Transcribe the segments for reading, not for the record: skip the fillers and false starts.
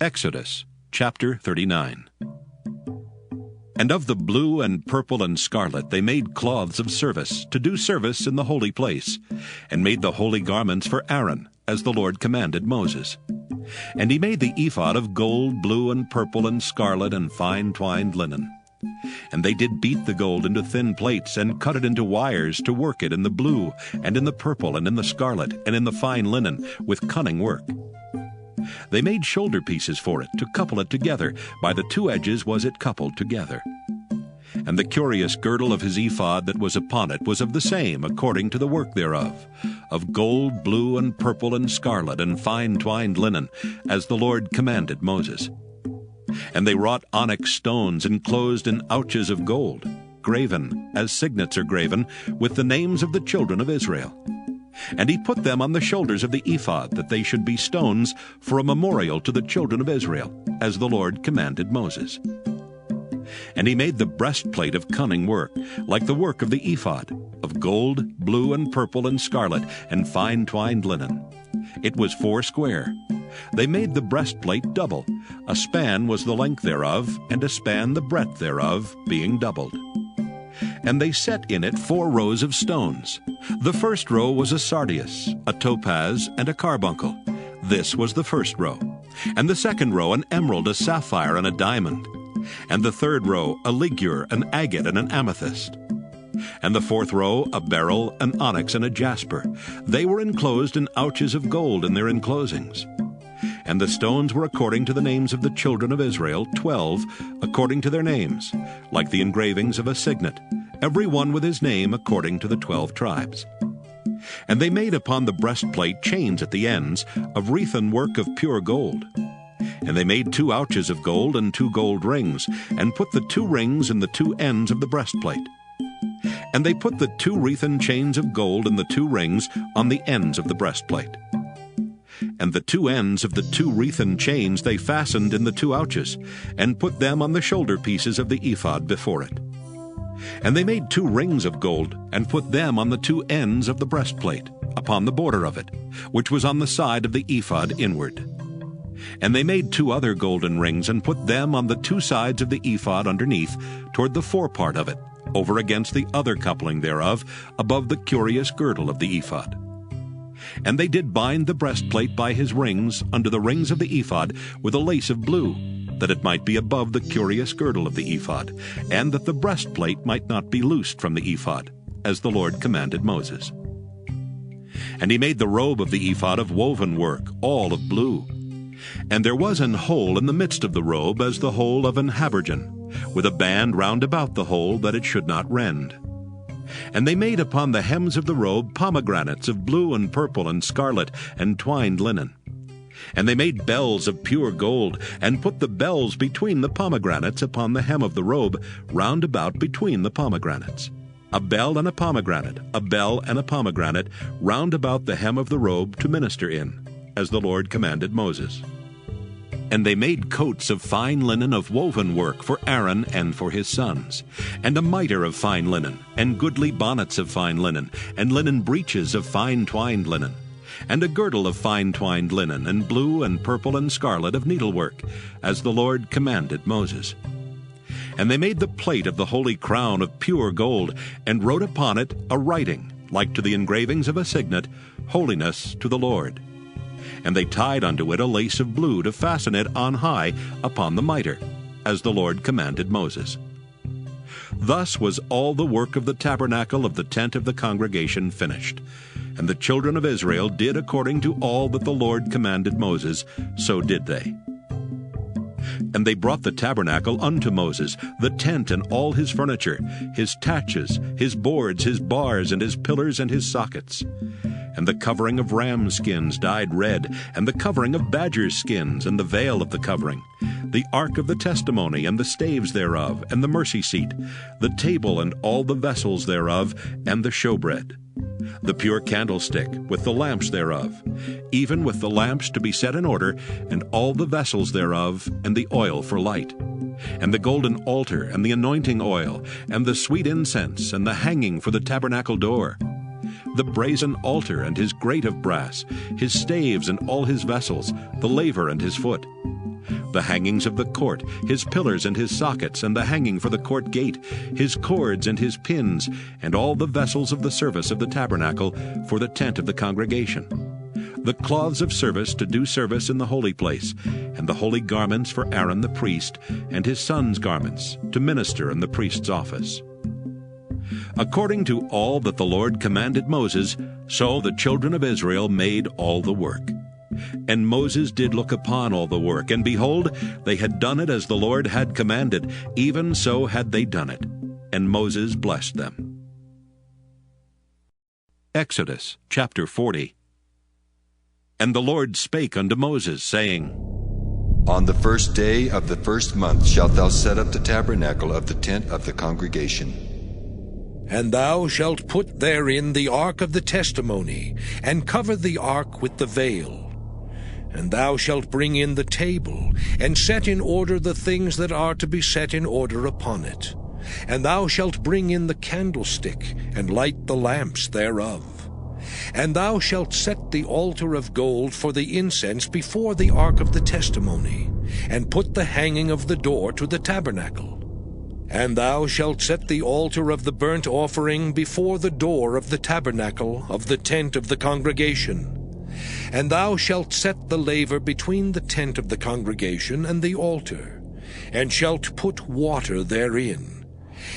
Exodus chapter 39. And of the blue and purple and scarlet they made cloths of service, to do service in the holy place, and made the holy garments for Aaron, as the Lord commanded Moses. And he made the ephod of gold, blue, and purple, and scarlet, and fine twined linen. And they did beat the gold into thin plates, and cut it into wires, to work it in the blue, and in the purple, and in the scarlet, and in the fine linen, with cunning work. They made shoulder pieces for it, to couple it together. By the two edges was it coupled together. And the curious girdle of his ephod that was upon it was of the same, according to the work thereof, of gold, blue, and purple, and scarlet, and fine twined linen, as the Lord commanded Moses. And they wrought onyx stones enclosed in ouches of gold, graven, as signets are graven, with the names of the children of Israel. And he put them on the shoulders of the ephod, that they should be stones for a memorial to the children of Israel, as the Lord commanded Moses. And he made the breastplate of cunning work, like the work of the ephod, of gold, blue, and purple, and scarlet, and fine twined linen. It was 4 square. They made the breastplate double. A span was the length thereof, and a span the breadth thereof, being doubled. And they set in it 4 rows of stones. The first row was a sardius, a topaz, and a carbuncle. This was the first row. And the second row an emerald, a sapphire, and a diamond. And the third row a ligure, an agate, and an amethyst. And the fourth row a beryl, an onyx, and a jasper. They were enclosed in ouches of gold in their enclosings. And the stones were according to the names of the children of Israel, 12, according to their names, like the engravings of a signet, every one with his name according to the 12 tribes. And they made upon the breastplate chains at the ends, of wreathen work of pure gold. And they made 2 ouches of gold and 2 gold rings, and put the 2 rings in the 2 ends of the breastplate. And they put the 2 wreathen chains of gold and the 2 rings on the ends of the breastplate. And the 2 ends of the 2 wreathen chains they fastened in the 2 ouches, and put them on the shoulder pieces of the ephod before it. And they made 2 rings of gold, and put them on the 2 ends of the breastplate, upon the border of it, which was on the side of the ephod inward. And they made 2 other golden rings, and put them on the 2 sides of the ephod underneath, toward the forepart of it, over against the other coupling thereof, above the curious girdle of the ephod. And they did bind the breastplate by his rings under the rings of the ephod with a lace of blue, that it might be above the curious girdle of the ephod, and that the breastplate might not be loosed from the ephod, as the Lord commanded Moses. And he made the robe of the ephod of woven work, all of blue. And there was an hole in the midst of the robe as the hole of an habergeon, with a band round about the hole, that it should not rend. And they made upon the hems of the robe pomegranates of blue and purple and scarlet and twined linen. And they made bells of pure gold, and put the bells between the pomegranates upon the hem of the robe, round about between the pomegranates. A bell and a pomegranate, a bell and a pomegranate, round about the hem of the robe to minister in, as the Lord commanded Moses. And they made coats of fine linen of woven work for Aaron and for his sons, and a mitre of fine linen, and goodly bonnets of fine linen, and linen breeches of fine twined linen, and a girdle of fine twined linen, and blue and purple and scarlet of needlework, as the Lord commanded Moses. And they made the plate of the holy crown of pure gold, and wrote upon it a writing, like to the engravings of a signet, Holiness to the Lord. And they tied unto it a lace of blue to fasten it on high upon the mitre, as the Lord commanded Moses. Thus was all the work of the tabernacle of the tent of the congregation finished. And the children of Israel did according to all that the Lord commanded Moses, so did they. And they brought the tabernacle unto Moses, the tent and all his furniture, his taches, his boards, his bars, and his pillars, and his sockets. And the covering of ram skins dyed red, and the covering of badger skins, and the veil of the covering, the ark of the testimony, and the staves thereof, and the mercy seat, the table and all the vessels thereof, and the showbread, the pure candlestick with the lamps thereof, even with the lamps to be set in order, and all the vessels thereof, and the oil for light, and the golden altar, and the anointing oil, and the sweet incense, and the hanging for the tabernacle door, the brazen altar and his grate of brass, his staves and all his vessels, the laver and his foot, the hangings of the court, his pillars and his sockets, and the hanging for the court gate, his cords and his pins, and all the vessels of the service of the tabernacle for the tent of the congregation, the cloths of service to do service in the holy place, and the holy garments for Aaron the priest, and his sons' garments, to minister in the priest's office. According to all that the Lord commanded Moses, so the children of Israel made all the work. And Moses did look upon all the work, and behold, they had done it as the Lord had commanded, even so had they done it. And Moses blessed them. Exodus chapter 40. And the Lord spake unto Moses, saying, On the first day of the first month shalt thou set up the tabernacle of the tent of the congregation. And thou shalt put therein the ark of the testimony, and cover the ark with the veil. And thou shalt bring in the table, and set in order the things that are to be set in order upon it. And thou shalt bring in the candlestick, and light the lamps thereof. And thou shalt set the altar of gold for the incense before the ark of the testimony, and put the hanging of the door to the tabernacle. And thou shalt set the altar of the burnt offering before the door of the tabernacle of the tent of the congregation. And thou shalt set the laver between the tent of the congregation and the altar, and shalt put water therein.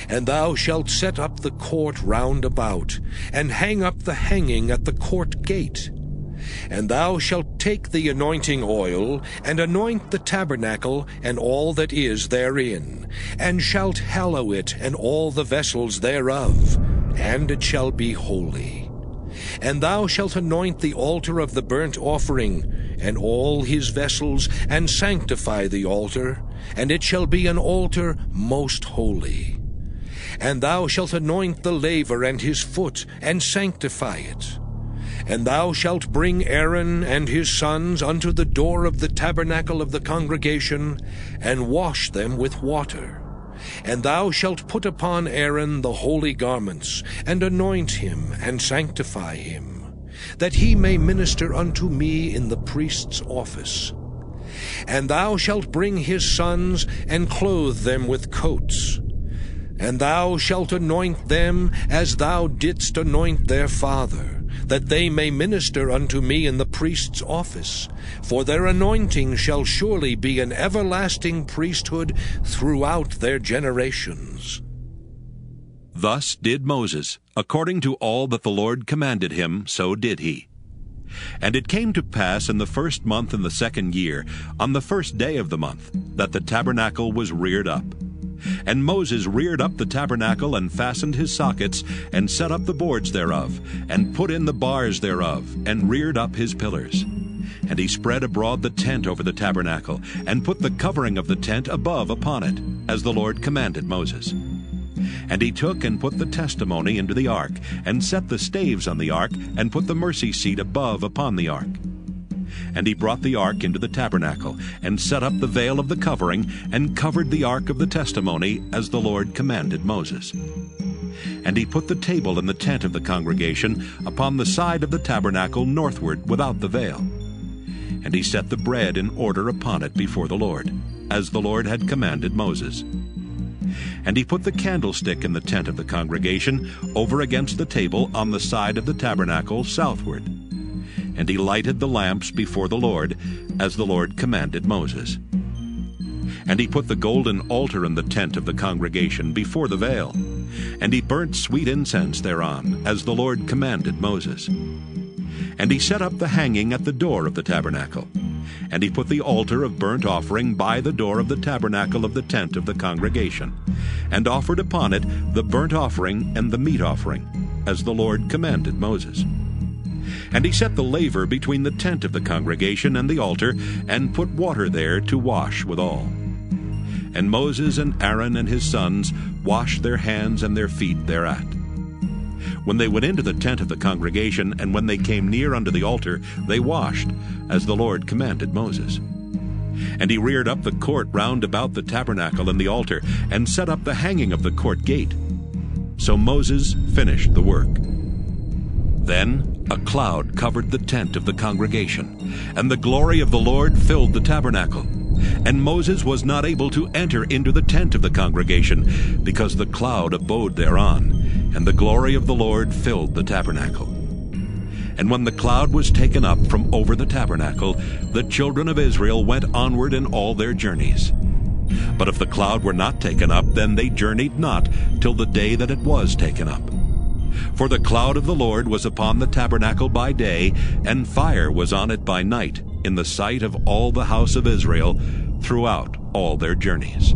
And thou shalt set up the court round about, and hang up the hanging at the court gate. And thou shalt take the anointing oil, and anoint the tabernacle and all that is therein, and shalt hallow it and all the vessels thereof, and it shall be holy. And thou shalt anoint the altar of the burnt offering, and all his vessels, and sanctify the altar, and it shall be an altar most holy. And thou shalt anoint the laver and his foot, and sanctify it. And thou shalt bring Aaron and his sons unto the door of the tabernacle of the congregation, and wash them with water. And thou shalt put upon Aaron the holy garments, and anoint him, and sanctify him, that he may minister unto me in the priest's office. And thou shalt bring his sons, and clothe them with coats. And thou shalt anoint them as thou didst anoint their father, that they may minister unto me in the priest's office. For their anointing shall surely be an everlasting priesthood throughout their generations. Thus did Moses, according to all that the Lord commanded him, so did he. And it came to pass in the first month in the second year, on the first day of the month, that the tabernacle was reared up. And Moses reared up the tabernacle, and fastened his sockets, and set up the boards thereof, and put in the bars thereof, and reared up his pillars. And he spread abroad the tent over the tabernacle, and put the covering of the tent above upon it, as the Lord commanded Moses. And he took and put the testimony into the ark, and set the staves on the ark, and put the mercy seat above upon the ark. And he brought the ark into the tabernacle, and set up the veil of the covering, and covered the ark of the testimony, as the Lord commanded Moses. And he put the table in the tent of the congregation upon the side of the tabernacle northward without the veil. And he set the bread in order upon it before the Lord, as the Lord had commanded Moses. And he put the candlestick in the tent of the congregation over against the table on the side of the tabernacle southward. And he lighted the lamps before the Lord, as the Lord commanded Moses. And he put the golden altar in the tent of the congregation before the veil. And he burnt sweet incense thereon, as the Lord commanded Moses. And he set up the hanging at the door of the tabernacle. And he put the altar of burnt offering by the door of the tabernacle of the tent of the congregation, and offered upon it the burnt offering and the meat offering, as the Lord commanded Moses. And he set the laver between the tent of the congregation and the altar, and put water there to wash withal. And Moses and Aaron and his sons washed their hands and their feet thereat. When they went into the tent of the congregation, and when they came near unto the altar, they washed, as the Lord commanded Moses. And he reared up the court round about the tabernacle and the altar, and set up the hanging of the court gate. So Moses finished the work. Then a cloud covered the tent of the congregation, and the glory of the Lord filled the tabernacle. And Moses was not able to enter into the tent of the congregation, because the cloud abode thereon, and the glory of the Lord filled the tabernacle. And when the cloud was taken up from over the tabernacle, the children of Israel went onward in all their journeys. But if the cloud were not taken up, then they journeyed not till the day that it was taken up. For the cloud of the Lord was upon the tabernacle by day, and fire was on it by night, in the sight of all the house of Israel, throughout all their journeys.